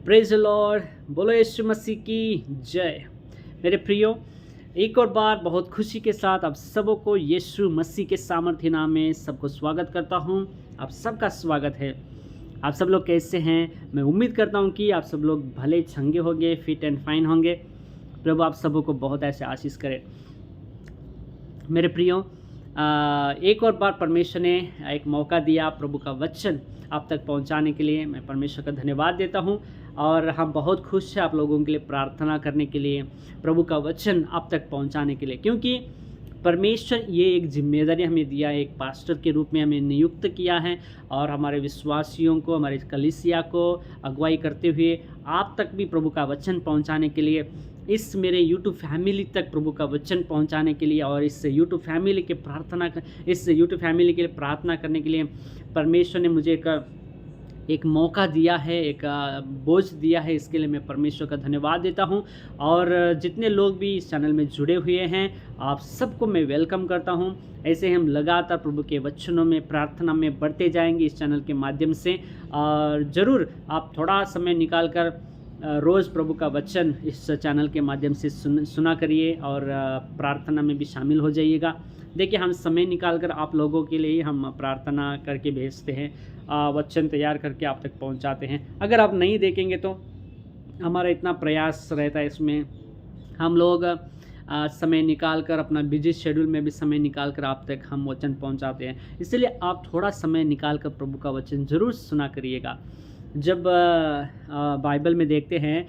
Praise Lord, बोलो यीशु मसीह की जय। मेरे प्रियो, एक और बार बहुत खुशी के साथ आप सबों को यीशु मसीह के सामर्थ्य नाम में सबको स्वागत करता हूं। आप सबका स्वागत है। आप सब लोग कैसे हैं? मैं उम्मीद करता हूं कि आप सब लोग भले चंगे होंगे, फिट एंड फाइन होंगे। प्रभु आप सबों को बहुत ऐसे आशीष करे। मेरे प्रियो, एक और बार परमेश्वर ने एक मौका दिया प्रभु का वचन आप तक पहुंचाने के लिए। मैं परमेश्वर का धन्यवाद देता हूं और हम बहुत खुश हैं आप लोगों के लिए प्रार्थना करने के लिए, प्रभु का वचन आप तक पहुंचाने के लिए, क्योंकि परमेश्वर ये एक जिम्मेदारी हमें दिया है, एक पास्टर के रूप में हमें नियुक्त किया है और हमारे विश्वासियों को, हमारे कलीसिया को अगुवाई करते हुए आप तक भी प्रभु का वचन पहुंचाने के लिए, इस मेरे यूट्यूब फैमिली तक प्रभु का वचन पहुंचाने के लिए और इस यूट्यूब फैमिली के लिए प्रार्थना करने के लिए परमेश्वर ने मुझे एक मौका दिया है, एक बोझ दिया है। इसके लिए मैं परमेश्वर का धन्यवाद देता हूं। और जितने लोग भी इस चैनल में जुड़े हुए हैं, आप सबको मैं वेलकम करता हूं। ऐसे हम लगातार प्रभु के वचनों में, प्रार्थना में बढ़ते जाएंगे इस चैनल के माध्यम से। और ज़रूर आप थोड़ा समय निकाल कर रोज़ प्रभु का वचन इस चैनल के माध्यम से सुना करिए और प्रार्थना में भी शामिल हो जाइएगा। देखिए, हम समय निकाल कर आप लोगों के लिए हम प्रार्थना करके भेजते हैं, वचन तैयार करके आप तक पहुंचाते हैं। अगर आप नहीं देखेंगे तो हमारा इतना प्रयास रहता है, इसमें हम लोग समय निकाल कर, अपना बिजी शेड्यूल में भी समय निकाल कर आप तक हम वचन पहुंचाते हैं। इसलिए आप थोड़ा समय निकाल कर प्रभु का वचन ज़रूर सुना करिएगा। जब बाइबल में देखते हैं,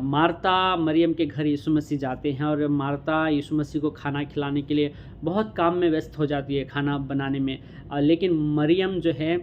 मार्ता मरियम के घर यीशु मसीह जाते हैं और मार्ता यीशु मसीह को खाना खिलाने के लिए बहुत काम में व्यस्त हो जाती है, खाना बनाने में। लेकिन मरियम जो है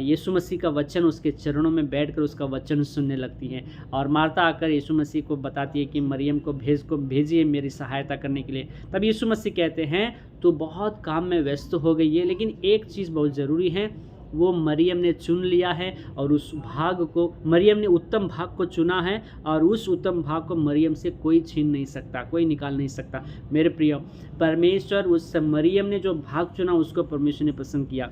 यीशु मसीह का वचन, उसके चरणों में बैठकर उसका वचन सुनने लगती है। और मार्ता आकर यीशु मसीह को बताती है कि मरियम को भेजिए मेरी सहायता करने के लिए। तब यीशु मसीह कहते हैं, तू बहुत काम में व्यस्त हो गई है, लेकिन एक चीज़ बहुत ज़रूरी है, वो मरियम ने चुन लिया है और उस भाग को, मरियम ने उत्तम भाग को चुना है और उस उत्तम भाग को मरियम से कोई छीन नहीं सकता, कोई निकाल नहीं सकता। मेरे प्रिय, परमेश्वर उस मरियम ने जो भाग चुना उसको परमेश्वर ने पसंद किया।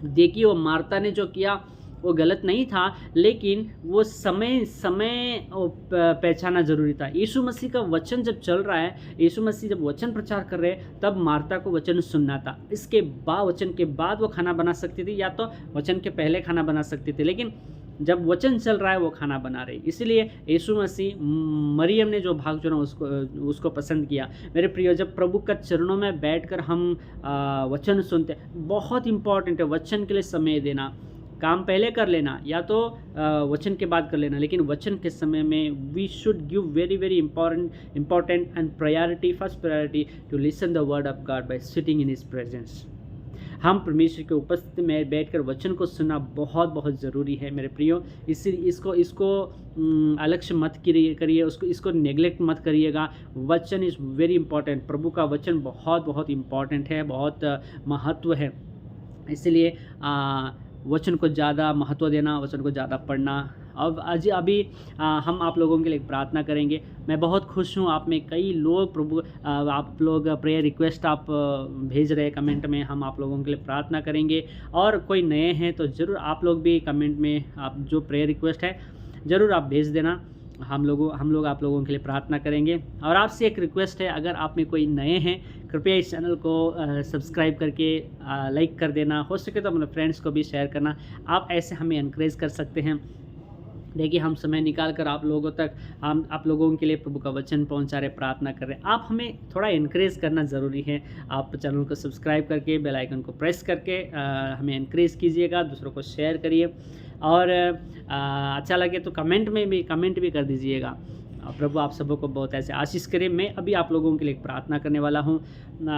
देखिए, वो मार्ता ने जो किया वो गलत नहीं था, लेकिन वो समय पहचाना ज़रूरी था। यीशु मसीह का वचन जब चल रहा है, यीशु मसीह जब वचन प्रचार कर रहे हैं, तब मार्ता को वचन सुनना था। इसके बाद, वचन के बाद वो खाना बना सकती थी, या तो वचन के पहले खाना बना सकती थी, लेकिन जब वचन चल रहा है वो खाना बना रही। इसलिए यीशु मसीह, मरियम ने जो भाग चुना उसको पसंद किया। मेरे प्रिय, जब प्रभु का चरणों में बैठकर हम वचन सुनते हैं, बहुत इंपॉर्टेंट है वचन के लिए समय देना। काम पहले कर लेना या तो वचन के बाद कर लेना, लेकिन वचन के समय में we should give very very important and first priority to listen the word of God by sitting in his presence. हम परमेश्वर के उपस्थिति में बैठकर वचन को सुनना बहुत बहुत ज़रूरी है मेरे प्रियो। इसको अलक्ष्य मत करिए, इसको नेग्लेक्ट मत करिएगा। वचन इज़ वेरी इंपॉर्टेंट। प्रभु का वचन बहुत बहुत इम्पॉर्टेंट है, बहुत महत्व है। इसलिए वचन को ज़्यादा महत्व देना, वचन को ज़्यादा पढ़ना। अब अभी हम आप लोगों के लिए प्रार्थना करेंगे। मैं बहुत खुश हूँ, आप में कई लोग आप लोग प्रेयर रिक्वेस्ट आप भेज रहे हैं कमेंट में। हम आप लोगों के लिए प्रार्थना करेंगे। और कोई नए हैं तो ज़रूर आप लोग भी कमेंट में आप जो प्रेयर रिक्वेस्ट है ज़रूर आप भेज देना। हम लोग आप लोगों के लिए प्रार्थना करेंगे। और आपसे एक रिक्वेस्ट है, अगर आप में कोई नए हैं, कृपया इस चैनल को सब्सक्राइब करके लाइक कर देना। हो सके तो अपने फ्रेंड्स को भी शेयर करना। आप ऐसे हमें एनकरेज कर सकते हैं। देखिए, हम समय निकाल कर आप लोगों के लिए प्रभु का वचन पहुंचा रहे, प्रार्थना कर रहे हैं। आप हमें थोड़ा एनकरेज करना ज़रूरी है। आप चैनल को सब्सक्राइब करके, बेल आइकन को प्रेस करके हमें एनकरेज कीजिएगा, दूसरों को शेयर करिए। और अच्छा लगे तो कमेंट भी कर दीजिएगा। प्रभु आप सबों को बहुत ऐसे आशीष करे। मैं अभी आप लोगों के लिए प्रार्थना करने वाला हूँ,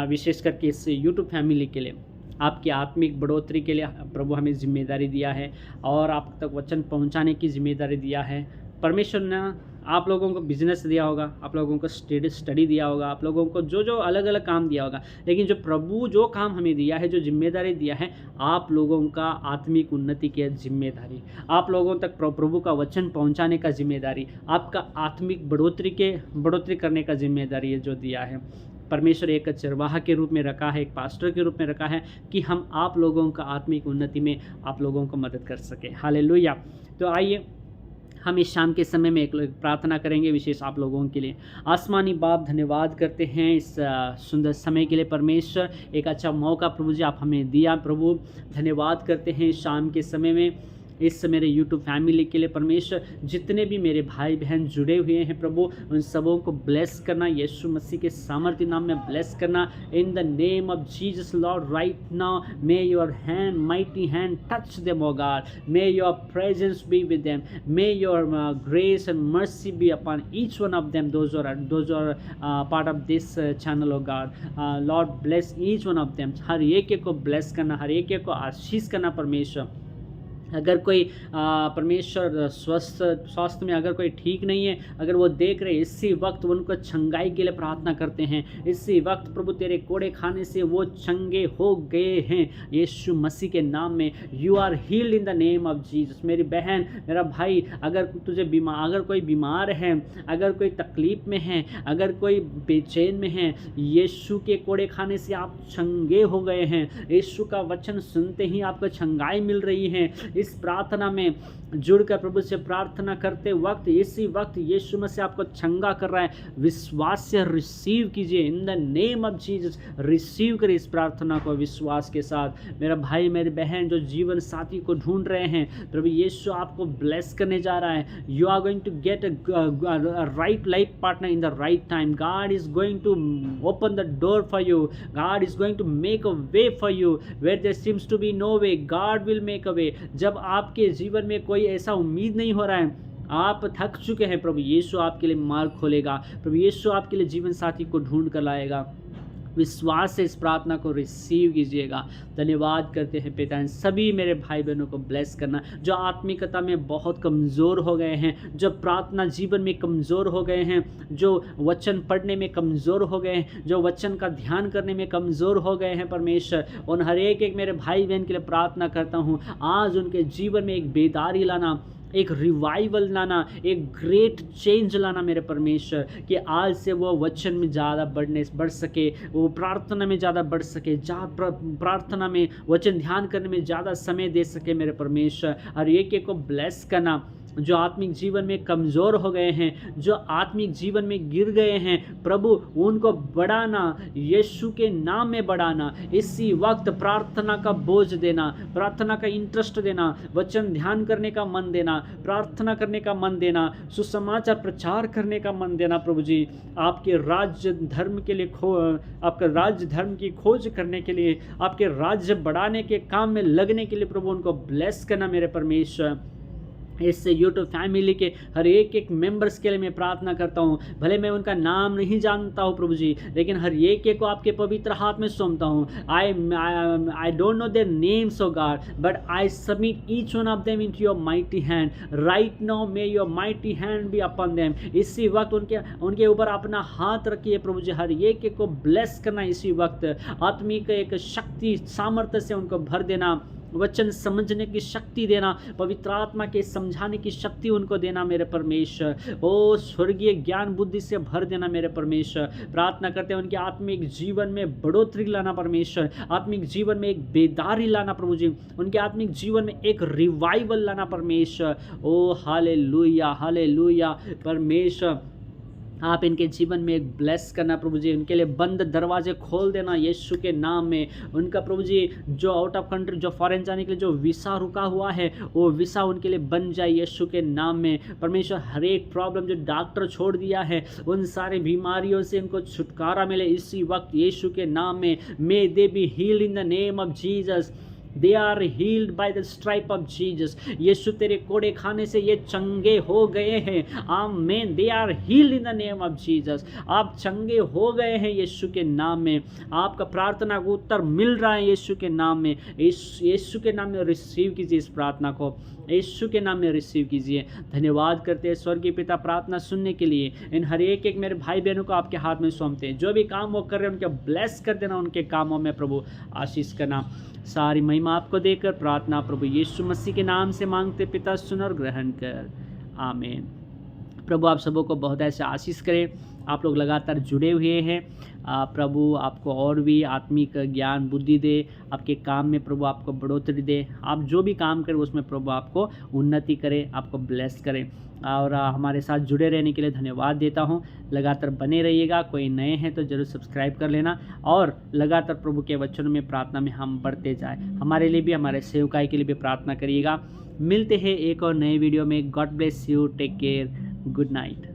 विशेष करके इस यूट्यूब फैमिली के लिए, आपकी आत्मिक बढ़ोतरी के लिए प्रभु हमें जिम्मेदारी दिया है और आप तक वचन पहुंचाने की जिम्मेदारी दिया है। परमेश्वर ने आप लोगों को बिजनेस दिया होगा, आप लोगों को स्टडी दिया होगा, आप लोगों को जो अलग अलग काम दिया होगा, लेकिन जो प्रभु जो काम हमें दिया है, जो जिम्मेदारी दिया है, आप लोगों का आत्मिक उन्नति की जिम्मेदारी, आप लोगों तक प्रभु का वचन पहुंचाने का जिम्मेदारी, आपका आत्मिक बढ़ोतरी करने का जिम्मेदारी है जो दिया है। परमेश्वर एक चरवाहा के रूप में रखा है, एक पास्टर के रूप में रखा है कि हम आप लोगों का आत्मिक उन्नति में आप लोगों को मदद कर सके। हालेलुया। तो आइए हम इस शाम के समय में एक प्रार्थना करेंगे विशेष आप लोगों के लिए। आसमानी बाप, धन्यवाद करते हैं इस सुंदर समय के लिए परमेश्वर, एक अच्छा मौका प्रभु जी आप हमें दिया प्रभु। धन्यवाद करते हैं इस शाम के समय में इस मेरे यूट्यूब फैमिली के लिए परमेश्वर, जितने भी मेरे भाई बहन जुड़े हुए हैं प्रभु, उन सबों को ब्लेस करना, यीशु मसीह के सामर्थ्य नाम में ब्लेस करना। In the name of Jesus Lord, right now may your hand, mighty hand touch them O God, may your presence be with them, may your grace and mercy be upon each one of them, those are part of this channel O God. Lord bless each one of them, हर एक को bless करना, हर एक को आशीष करना परमेश्वर। अगर कोई परमेश्वर स्वास्थ्य में अगर कोई ठीक नहीं है, अगर वो देख रहे, इसी वक्त उनको छंगाई के लिए प्रार्थना करते हैं। इसी वक्त प्रभु तेरे कोड़े खाने से वो चंगे हो गए हैं यीशु मसीह के नाम में। You are healed in the name of Jesus. मेरी बहन, मेरा भाई, अगर कोई बीमार है, अगर कोई तकलीफ में है, अगर कोई बेचैन में है, यीशु के कोड़े खाने से आप चंगे हो गए हैं। यीशु का वचन सुनते ही आपको छंगाई मिल रही है। इस प्रार्थना में जुड़कर प्रभु से प्रार्थना करते वक्त, इसी वक्त यीशु मसीह आपको चंगा कर रहा है। विश्वास से रिसीव कीजिए इन the name of Jesus. Receive करिए इस प्रार्थना को विश्वास के साथ। मेरा भाई, मेरी बहन जो जीवन साथी को ढूंढ रहे हैं, प्रभु यीशु आपको ब्लेस करने जा रहा है। You are going to get a right life partner in the right time. God is going to open the door for you. God is going to make a way for you where there seems to be no way. God will make a way. जब आपके जीवन में कोई ऐसा उम्मीद नहीं हो रहा है, आप थक चुके हैं, प्रभु यीशु आपके लिए मार्ग खोलेगा। प्रभु यीशु आपके लिए जीवन साथी को ढूंढ कर लाएगा। विश्वास से इस प्रार्थना को रिसीव कीजिएगा। धन्यवाद करते हैं पिता, इन सभी मेरे भाई बहनों को ब्लेस करना जो आत्मिकता में बहुत कमज़ोर हो गए हैं, जो प्रार्थना जीवन में कमज़ोर हो गए हैं, जो वचन पढ़ने में कमज़ोर हो गए हैं, जो वचन का ध्यान करने में कमज़ोर हो गए हैं परमेश्वर, उन हर एक मेरे भाई बहन के लिए प्रार्थना करता हूँ। आज उनके जीवन में एक बेदारी लाना, एक रिवाइवल लाना, एक ग्रेट चेंज लाना मेरे परमेश्वर, कि आज से वो वचन में ज़्यादा बढ़ सके, वो प्रार्थना में ज़्यादा बढ़ सके, प्रार्थना में वचन ध्यान करने में ज़्यादा समय दे सके मेरे परमेश्वर। और एक को ब्लेस करना जो आत्मिक जीवन में कमज़ोर हो गए हैं, जो आत्मिक जीवन में गिर गए हैं, प्रभु उनको बढ़ाना, यीशु के नाम में बढ़ाना। इसी वक्त प्रार्थना का बोझ देना, प्रार्थना का इंटरेस्ट देना, वचन ध्यान करने का मन देना, प्रार्थना करने का मन देना, सुसमाचार प्रचार करने का मन देना। प्रभु जी आपके राज्य धर्म के लिए आपका राज्य धर्म की खोज करने के लिए, आपके राज्य बढ़ाने के काम में लगने के लिए प्रभु उनको ब्लेस करना मेरे परमेश्वर। इस यूट्यूब फैमिली के हर एक मेंबर्स के लिए मैं प्रार्थना करता हूँ। भले मैं उनका नाम नहीं जानता हूँ प्रभु जी, लेकिन हर एक को आपके पवित्र हाथ में सौंपता हूँ। I don't know their names O God, but I submit each one of them into your mighty hand. Right now may your mighty hand be upon them. इसी वक्त उनके ऊपर अपना हाथ रखिए प्रभु जी। हर एक को ब्लेस करना, इसी वक्त आत्मिक एक शक्ति सामर्थ्य से उनको भर देना, वचन समझने की शक्ति देना, पवित्र आत्मा के समझाने की शक्ति उनको देना मेरे परमेश्वर। ओ स्वर्गीय ज्ञान बुद्धि से भर देना मेरे परमेश्वर। प्रार्थना करते हैं उनके आत्मिक जीवन में बढ़ोतरी लाना परमेश्वर, आत्मिक जीवन में एक बेदारी लाना प्रभु जी, उनके आत्मिक जीवन में एक रिवाइवल लाना परमेश्वर। ओ हालेलुया, हालेलुया परमेश्वर, आप इनके जीवन में एक ब्लेस करना प्रभु जी, उनके लिए बंद दरवाजे खोल देना यीशु के नाम में। उनका प्रभु जी जो आउट ऑफ कंट्री, जो फॉरेन जाने के लिए जो वीसा रुका हुआ है, वो वीसा उनके लिए बन जाए यीशु के नाम में परमेश्वर। हर एक प्रॉब्लम जो डॉक्टर छोड़ दिया है, उन सारी बीमारियों से इनको छुटकारा मिले इसी वक्त यीशु के नाम में। May they be healed in the name of Jesus. They are healed by the stripe of Jesus. Yeshu तेरे कोड़े खाने से ये चंगे हो गए हैं। आमीन। They are healed in the name of Jesus. आप चंगे हो गए हैं यीशु के नाम में। आपका प्रार्थना को उत्तर मिल रहा है यीशु के नाम में। यीशु के नाम में रिसीव कीजिए इस प्रार्थना को, यीशु के नाम में रिसीव कीजिए। धन्यवाद करते हैं स्वर्गीय पिता प्रार्थना सुनने के लिए। इन हर एक मेरे भाई बहनों को आपके हाथ में सौंपते हैं। जो भी काम वो कर रहे हैं उनके ब्लेस कर देना, उनके कामों में प्रभु आशीष करना। सारी महिमा आपको देकर प्रार्थना प्रभु यीशु मसीह के नाम से मांगते पिता, सुन और ग्रहण कर। आमीन। प्रभु आप सबों को बहुत ऐसे आशीष करें। आप लोग लगातार जुड़े हुए हैं। प्रभु आपको और भी आत्मिक ज्ञान बुद्धि दे, आपके काम में प्रभु आपको बढ़ोतरी दे, आप जो भी काम करें उसमें प्रभु आपको उन्नति करे, आपको ब्लेस करें। और हमारे साथ जुड़े रहने के लिए धन्यवाद देता हूँ। लगातार बने रहिएगा। कोई नए हैं तो ज़रूर सब्सक्राइब कर लेना और लगातार प्रभु के वचनों में प्रार्थना में हम बढ़ते जाएं। हमारे लिए भी, हमारे सेवकाई के लिए भी प्रार्थना करिएगा। मिलते हैं एक और नए वीडियो में। God bless you, take care, good night.